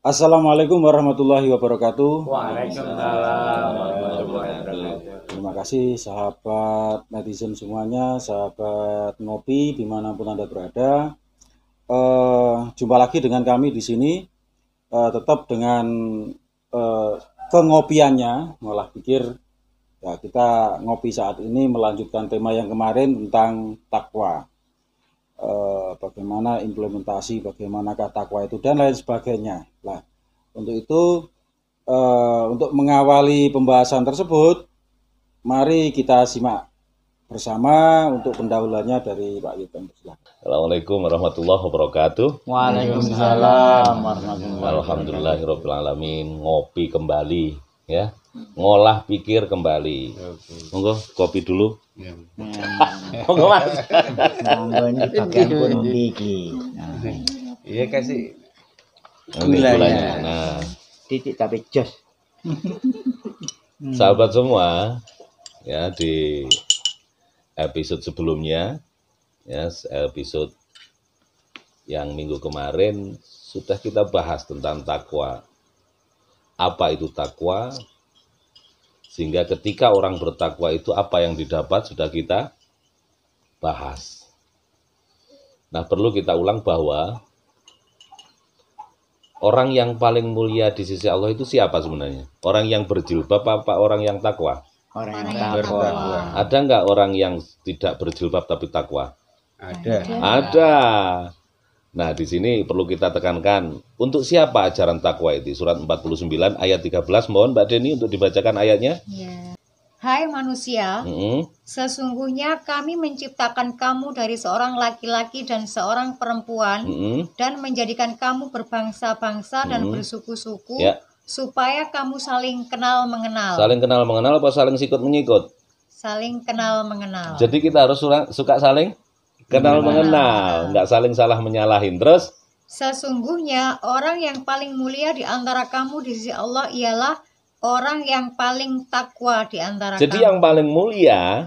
Assalamualaikum warahmatullahi wabarakatuh. Waalaikumsalam warahmatullahi wabarakatuh. Terima kasih sahabat netizen semuanya, sahabat ngopi dimanapun Anda berada. Jumpa lagi dengan kami di sini, tetap dengan kengopiannya, ngolah pikir. Ya, kita ngopi saat ini melanjutkan tema yang kemarin tentang takwa. Bagaimana implementasi, bagaimanakah takwa itu dan lain sebagainya. Nah, untuk itu, untuk mengawali pembahasan tersebut, mari kita simak bersama untuk pendahuluannya dari Pak Yudhan. Assalamualaikum warahmatullahi wabarakatuh. Waalaikumsalam warahmatullahi wabarakatuh. Alhamdulillahirobbilalamin. Ngopi kembali, ya. Ngolah pikir kembali. Monggo kopi dulu. Monggo Mas. Monggo ini bagian pun iki. Iya kasih Gulanya. Nah, Titik tapi jos. sahabat semua, ya, di episode sebelumnya, ya, episode yang minggu kemarin sudah kita bahas tentang takwa. Apa itu takwa? Sehingga ketika orang bertakwa itu apa yang didapat sudah kita bahas. Nah, perlu kita ulang bahwa orang yang paling mulia di sisi Allah itu siapa sebenarnya? Orang yang berjilbab apa orang yang takwa? Orang yang takwa. Ada nggak orang yang tidak berjilbab tapi takwa? ada. Ada. Nah, di sini perlu kita tekankan, untuk siapa ajaran takwa itu? Surat 49 ayat 13, mohon Mbak Deni untuk dibacakan ayatnya. Ya. Hai manusia, sesungguhnya kami menciptakan kamu dari seorang laki-laki dan seorang perempuan dan menjadikan kamu berbangsa-bangsa dan bersuku-suku Ya. supaya kamu saling kenal mengenal. Saling kenal mengenal apa saling sikut menyikut? Saling kenal mengenal. Jadi kita harus suka saling kenal mengenal, nggak saling salah menyalahin. Terus Sesungguhnya orang yang paling mulia di antara kamu di sisi Allah ialah orang yang paling takwa di antara jadi kamu. yang paling mulia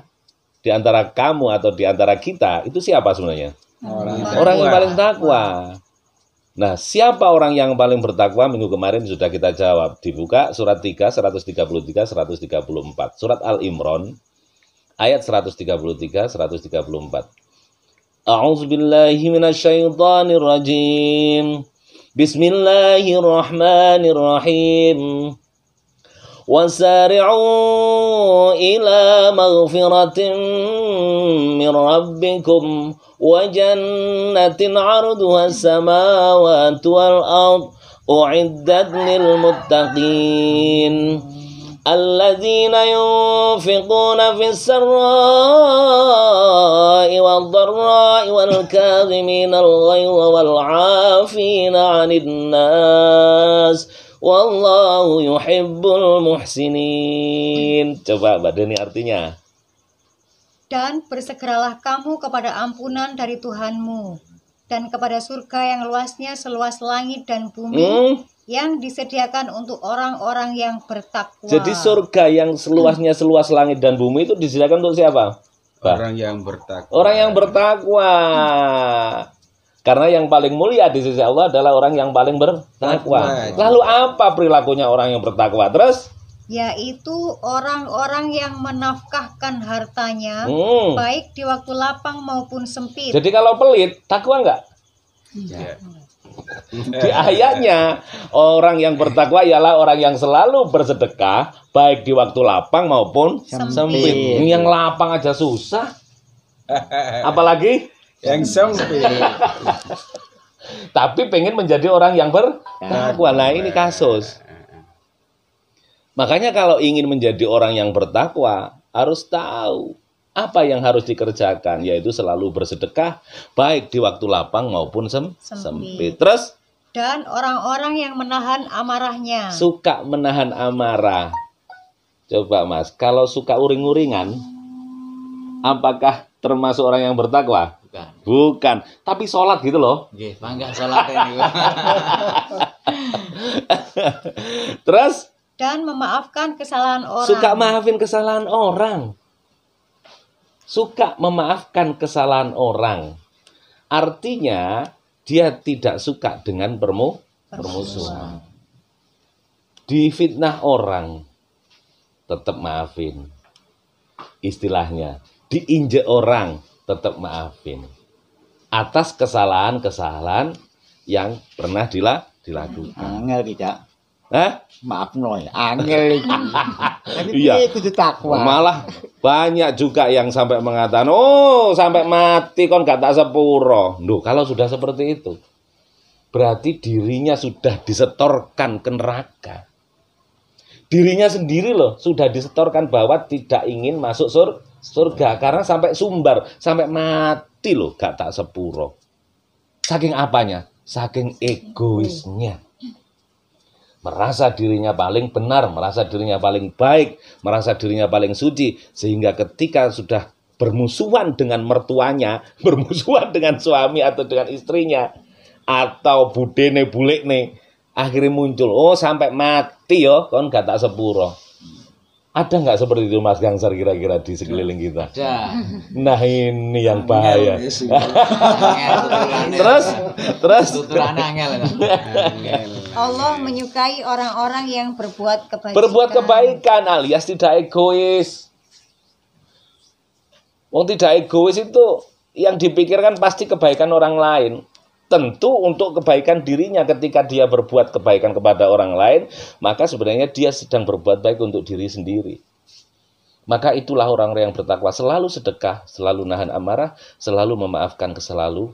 di antara kamu atau di antara kita itu siapa sebenarnya? Orang yang paling takwa. Nah, siapa orang yang paling bertakwa? Minggu kemarin sudah kita jawab. Dibuka surat 3, 133, 134. Surat Al-Imran, ayat 133, 134. A'udzubillahi minasyaitonirrajim. Bismillahirrahmanirrahim. وسارعوا إلى مغفرة من ربكم وجنة عرضها السماوات والأرض أعدت للمتقين الذين ينفقون في السراء والضراء والكاظمين الغيظ والعافين عن الناس Wallahu yuhibbul muhsinin. Coba Mbak Deni artinya. Dan bersegeralah kamu kepada ampunan dari Tuhanmu dan kepada surga yang luasnya seluas langit dan bumi yang disediakan untuk orang-orang yang bertakwa. Jadi surga yang seluasnya seluas langit dan bumi itu disediakan untuk siapa? Orang yang bertakwa. Orang yang bertakwa. Karena yang paling mulia di sisi Allah adalah orang yang paling bertakwa. Lalu apa perilakunya orang yang bertakwa? Terus? Yaitu orang-orang yang menafkahkan hartanya baik di waktu lapang maupun sempit. Jadi kalau pelit, takwa enggak? Ya. Di ayatnya, orang yang bertakwa ialah orang yang selalu bersedekah baik di waktu lapang maupun sempit. Yang lapang aja susah. Apalagi Yang sempit. tapi pengen menjadi orang yang bertakwa. Nah, ini kasus. Makanya kalau ingin menjadi orang yang bertakwa, harus tahu apa yang harus dikerjakan, yaitu selalu bersedekah baik di waktu lapang maupun sempit. Terus? Dan orang-orang yang menahan amarahnya. Suka menahan amarah. Coba Mas, kalau suka uring-uringan, apakah termasuk orang yang bertakwa? Bukan, tapi sholat gitu loh. Nggih, mangga salatnya niku. Terus Dan memaafkan kesalahan orang. suka maafin kesalahan orang. Suka memaafkan kesalahan orang. Artinya dia tidak suka dengan permusuhan. Difitnah orang, tetap maafin. Istilahnya, diinjek orang, tetap maafin. Atas kesalahan-kesalahan yang pernah dilakukan. Angel kita. Hah? Maaf noy, angel iki. Tapi Iya. piye kudu takwa. Malah banyak juga yang sampai mengatakan, oh sampai mati kon gak tak sepuro. Duh, kalau sudah seperti itu, berarti dirinya sudah disetorkan ke neraka. Dirinya sendiri loh sudah disetorkan bahwa tidak ingin masuk surga karena sampai sumbar, sampai mati loh gak tak sepuro. Saking apanya? Saking egoisnya. Merasa dirinya paling benar, merasa dirinya paling baik, merasa dirinya paling suci, sehingga ketika sudah bermusuhan dengan mertuanya, bermusuhan dengan suami atau dengan istrinya, atau budene bulekne, akhirnya muncul, oh sampai mati yo, kon gak tak sepuro. Ada nggak seperti itu Mas Gangser kira-kira di sekeliling kita? Ada. Nah ini yang bahaya. Terus Terus tuturan angel. Allah menyukai orang-orang yang berbuat kebaikan. berbuat kebaikan alias tidak egois. Wong tidak egois itu yang dipikirkan pasti kebaikan orang lain. Tentu untuk kebaikan dirinya ketika dia berbuat kebaikan kepada orang lain, maka sebenarnya dia sedang berbuat baik untuk diri sendiri. Maka itulah orang-orang yang bertakwa, selalu sedekah, selalu nahan amarah, selalu memaafkan kesalahan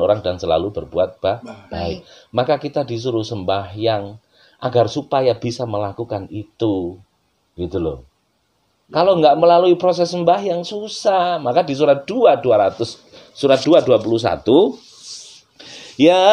orang dan selalu berbuat baik. Maka kita disuruh sembahyang agar supaya bisa melakukan itu. Gitu loh. Kalau nggak melalui proses sembahyang susah. Maka di surat 2:21 Ya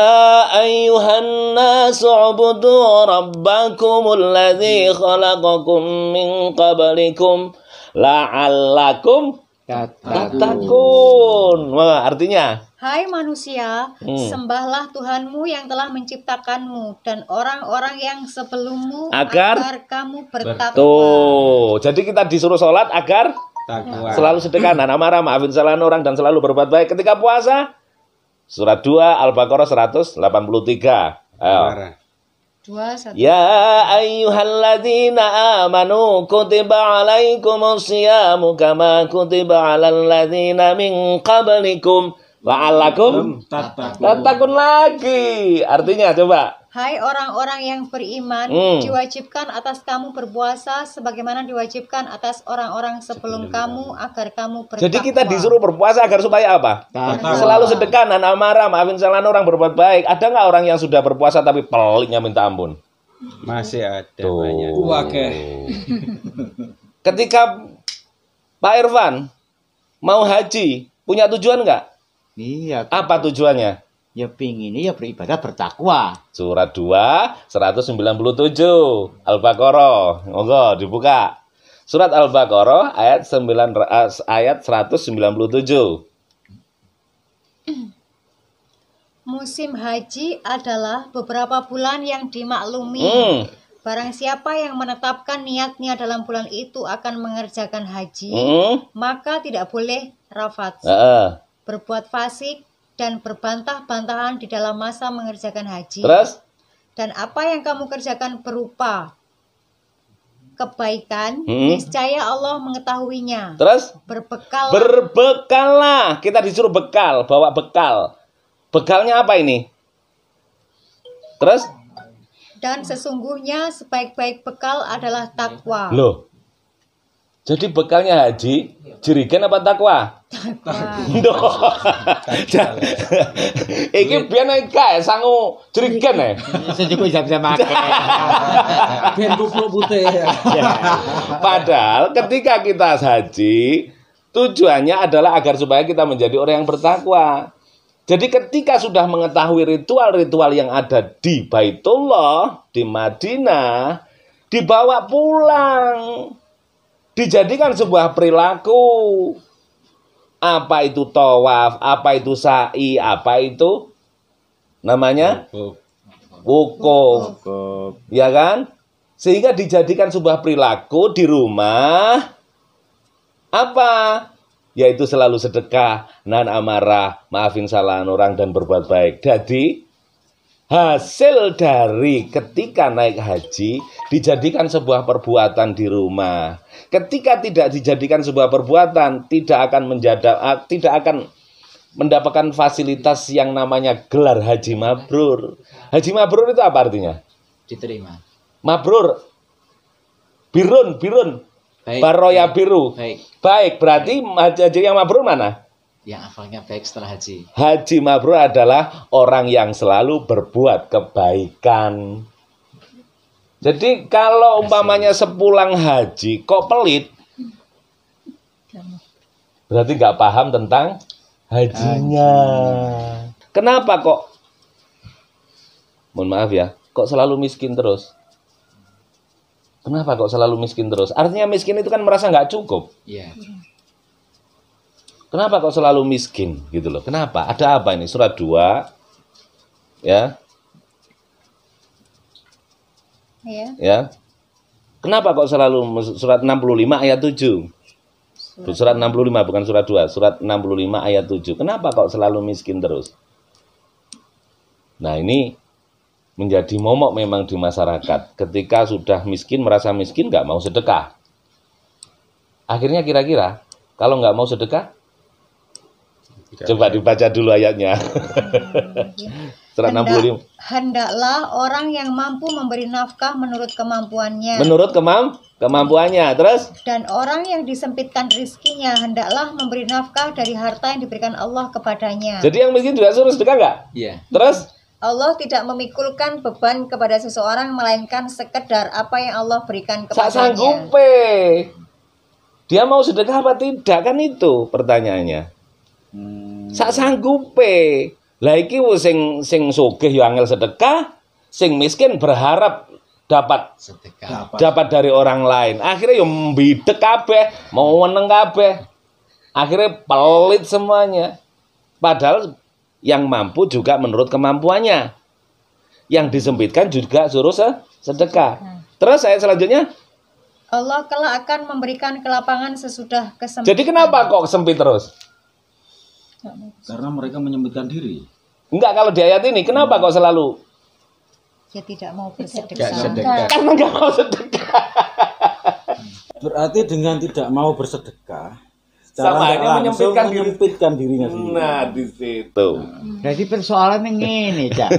ayyuhan nasu ubudu rabbakumul ladzi khalaqakum min qablikum la'allakum tattaqun. Wah, artinya Hai manusia, sembahlah Tuhanmu yang telah menciptakanmu dan orang-orang yang sebelummu Agar kamu bertakwa. tuh. Jadi kita disuruh sholat agar Takwa. selalu sedekah, nahan amarah, maafin kesalahan orang dan selalu berbuat baik. Ketika puasa, surat 2 Al-Baqarah 183. Ayo. Marah. 2, 1. Ya ayyuhalladzina amanu kutiba alaikumus siyamu kama kutiba alal ladzina min qablikum la'allakum tattaqun lagi. Artinya coba. Hai orang-orang yang beriman, diwajibkan atas kamu berpuasa sebagaimana diwajibkan atas orang-orang sebelum kamu agar kamu bertakwa. Jadi kita disuruh berpuasa agar supaya apa? Selalu sedekah, nahan amarah, maafin kesalahan orang, berbuat baik. Ada nggak orang yang sudah berpuasa tapi peliknya minta ampun? Masih ada Tuh. banyak. Ketika Pak Irfan mau haji, punya tujuan nggak? Iya. Apa tujuannya? Ya pingin ya beribadah bertakwa. Surat 2, 197 Al-Baqarah. Monggo dibuka. Surat Al-Baqarah ayat 197. Musim haji adalah beberapa bulan yang dimaklumi. Barang siapa yang menetapkan niatnya dalam bulan itu akan mengerjakan haji, maka tidak boleh rafats, berbuat fasik, dan berbantah-bantahan di dalam masa mengerjakan haji. Terus? Dan apa yang kamu kerjakan berupa kebaikan, niscaya Allah mengetahuinya. Terus? Berbekallah. Kita disuruh bekal, bawa bekal. Bekalnya apa ini? Terus? Dan sesungguhnya sebaik-baik bekal adalah takwa. Loh. Jadi bekalnya haji, jerigen apa takwa? Ndoh. Iki biyen nek kae sangu jerigen ya. Sejuku bisa make. Ben kupluk putih. Padahal ketika kita haji, tujuannya adalah agar supaya kita menjadi orang yang bertakwa. Jadi ketika sudah mengetahui ritual-ritual yang ada di Baitullah, di Madinah, dibawa pulang. Dijadikan sebuah perilaku. Apa itu tawaf, apa itu sa'i, apa itu namanya wukuf. Ya kan? Sehingga dijadikan sebuah perilaku di rumah. Apa? Yaitu selalu sedekah, nahan amarah, maafin kesalahan orang dan berbuat baik. Jadi hasil dari ketika naik haji dijadikan sebuah perbuatan di rumah. Ketika tidak dijadikan sebuah perbuatan, tidak akan mendapatkan fasilitas yang namanya gelar haji mabrur. Haji mabrur itu apa artinya? Diterima. Mabrur. Birun. Baik. Baroya biru. Baik. Berarti haji yang mabrur mana? Yang akalnya baik setelah haji. Haji mabrur adalah orang yang selalu berbuat kebaikan. Jadi kalau umpamanya sepulang haji kok pelit, berarti nggak paham tentang hajinya. Kenapa kok? Mohon maaf ya, kok selalu miskin terus? Kenapa kok selalu miskin terus? Artinya miskin itu kan merasa nggak cukup. Iya. Kenapa kok selalu miskin gitu loh? Kenapa? Ada apa ini? Surat 2 ya. Ya. Kenapa kok selalu surat 65 ayat 7? Surat 65 bukan surat 2, surat 65 ayat 7. Kenapa kok selalu miskin terus? Nah, ini menjadi momok memang di masyarakat. Ketika sudah miskin, merasa miskin, nggak mau sedekah. Akhirnya kira-kira kalau nggak mau sedekah, coba dibaca dulu ayatnya. Surat 65. Hendaklah orang yang mampu memberi nafkah menurut kemampuannya. Menurut kemampuannya. Terus? Dan orang yang disempitkan rizkinya hendaklah memberi nafkah dari harta yang diberikan Allah kepadanya. Jadi yang miskin juga suruh sedekah nggak? Iya. Terus? Allah tidak memikulkan beban kepada seseorang melainkan sekedar apa yang Allah berikan kepadanya. Sanggupe. Dia mau sedekah apa tidak, kan itu pertanyaannya. Sak sanggupe. Lah iki sing sugih yo angel sedekah, sing miskin berharap dapat Sedekah. dapat dari orang lain. Akhirnya yo mbidek kabeh, mau meneng kabeh. Akhirnya pelit semuanya. Padahal yang mampu juga menurut kemampuannya. Yang disempitkan juga suruh sedekah. Terus ayat selanjutnya, Allah kelak akan memberikan kelapangan sesudah kesempitan. jadi kenapa kok sempit terus? Karena mereka menyempitkan diri. Enggak, kalau di ayat ini kenapa kok selalu? Ya tidak mau Nggak bersedekah. sedekah. Karena enggak mau sedekah. Berarti dengan tidak mau bersedekah, Sama cara ini langsung menyempitkan diri. menyempitkan dirinya sendiri. Nah, di situ. Jadi persoalannya ngene, Cak.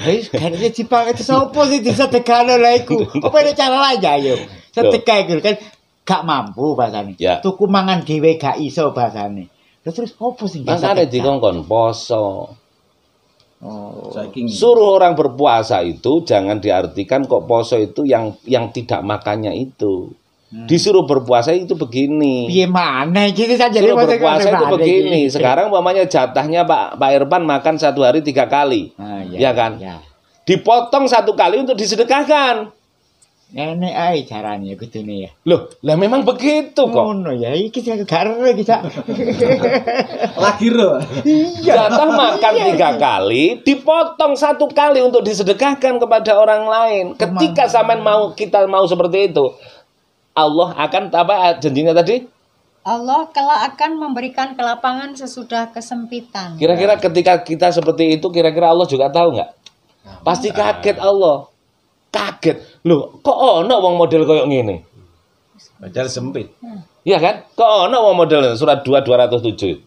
Wis gane dipakai sapa sih disedekahno lha iku. Apa ada cara lain ya yo? Sedekah iku kan gak mampu bahasane. Ya. Tuku mangan dhewe gak iso bahasane. Terus opo sing Makanya dikongkon poso. Oh. Saking Suruh orang berpuasa itu jangan diartikan kok poso itu yang tidak makannya itu. Disuruh berpuasa itu begini. Piye maneh iki saja Suruh berpuasa itu begini. Sekarang umpamanya jatahnya Pak Irfan makan 1 hari 3 kali. Ya kan? Ya. Dipotong 1 kali untuk disedekahkan. Nenek ae carane kudune ya. Loh, lah memang begitu kok. Ngono ya, iki sing gak ero iki, Cak. lagi roh. Jatah makan 3 kali, dipotong 1 kali untuk disedekahkan kepada orang lain. Ketika kita mau seperti itu, Allah akan apa janjinya tadi? Allah kelak akan memberikan kelapangan sesudah kesempitan. Kira-kira ketika kita seperti itu, kira-kira Allah juga tahu nggak? Pasti kaget Allah. Kaget. Loh, kok ono wong model koyo ngene? Padahal sempit. Iya kan? Kok ono wong model surat 2:207.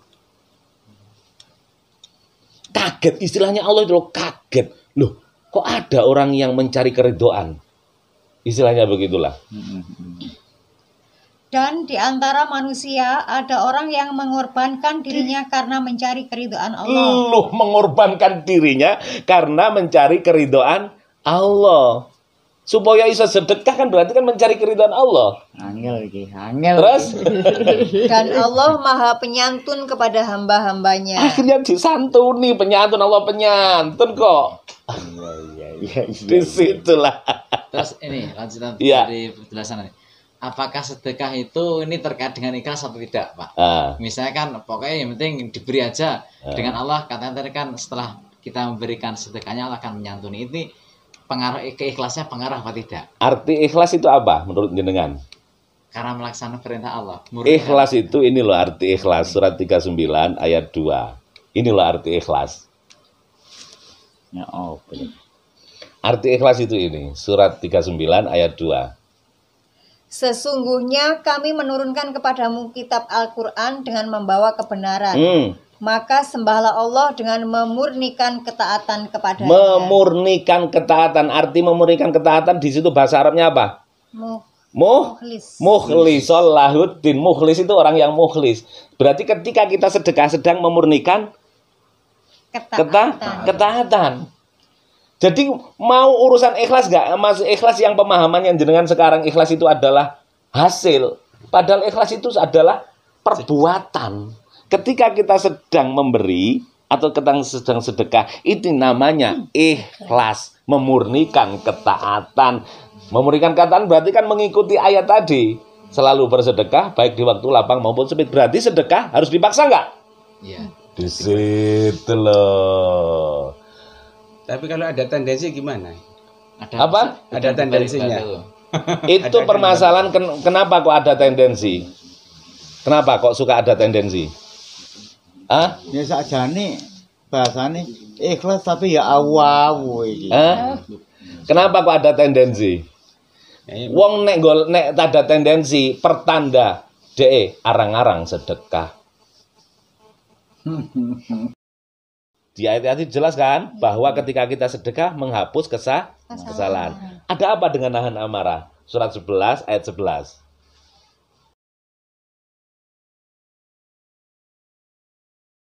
Kaget, istilahnya Allah itu loh, kaget. Loh, kok ada orang yang mencari keridhaan? Istilahnya begitulah. Dan di antara manusia ada orang yang mengorbankan dirinya karena mencari keridhaan Allah. Loh, mengorbankan dirinya karena mencari keridhaan Allah. Supaya bisa sedekah kan berarti kan mencari keridhaan Allah. Angel iki, angel. Terus Dan Allah Maha Penyantun kepada hamba-hambanya. akhirnya disantuni, penyantun Allah penyantun kok. Iya. Disitulah. Terus ini lanjutan Iya. dari penjelasan ini. Apakah sedekah itu ini terkait dengan ikhlas atau tidak, Pak? Misalnya kan pokoknya yang penting diberi aja dengan Allah. Katanya tadi kan setelah kita memberikan sedekahnya Allah akan menyantuni. Ini pengaruh keikhlasannya pengaruh apa tidak? Arti ikhlas itu apa menurut jenengan? Karena melaksanakan perintah Allah. Ikhlas itu ini loh arti ikhlas. Surat 39 ayat 2. Ini loh arti ikhlas. Ya, oh, Arti ikhlas itu ini, surat 39 ayat 2. Sesungguhnya kami menurunkan kepadamu kitab Al-Quran dengan membawa kebenaran. Maka sembahlah Allah dengan memurnikan ketaatan kepadanya. Memurnikan ketaatan, arti memurnikan ketaatan di situ bahasa Arabnya apa? Mukhlisol lahuddin. Mukhlis itu orang yang mukhlis. Berarti ketika kita sedekah sedang memurnikan ketaatan. Jadi mau urusan ikhlas gak? Mas ikhlas yang pemahaman yang jenengan sekarang ikhlas itu adalah hasil. Padahal ikhlas itu adalah perbuatan. Ketika kita sedang memberi atau kita sedang sedekah, itu namanya ikhlas, memurnikan ketaatan. Memurnikan ketaatan berarti kan mengikuti ayat tadi. Selalu bersedekah baik di waktu lapang maupun sempit. Berarti sedekah harus dipaksa nggak? Iya. Di situ loh. Tapi kalau ada tendensi gimana? Apa? Ada tendensinya. Itu permasalahan kenapa kok ada tendensi? Kenapa kok suka ada tendensi? Ya sakjane bahasane ikhlas tapi ya awu iki. Kenapa kok ada tendensi? Wong nek ada tendensi pertanda arang-arang sedekah. Di ayat-ayat itu jelas kan bahwa ketika kita sedekah menghapus kesalahan. Ada apa dengan nahan amarah? Surat 11 ayat 11.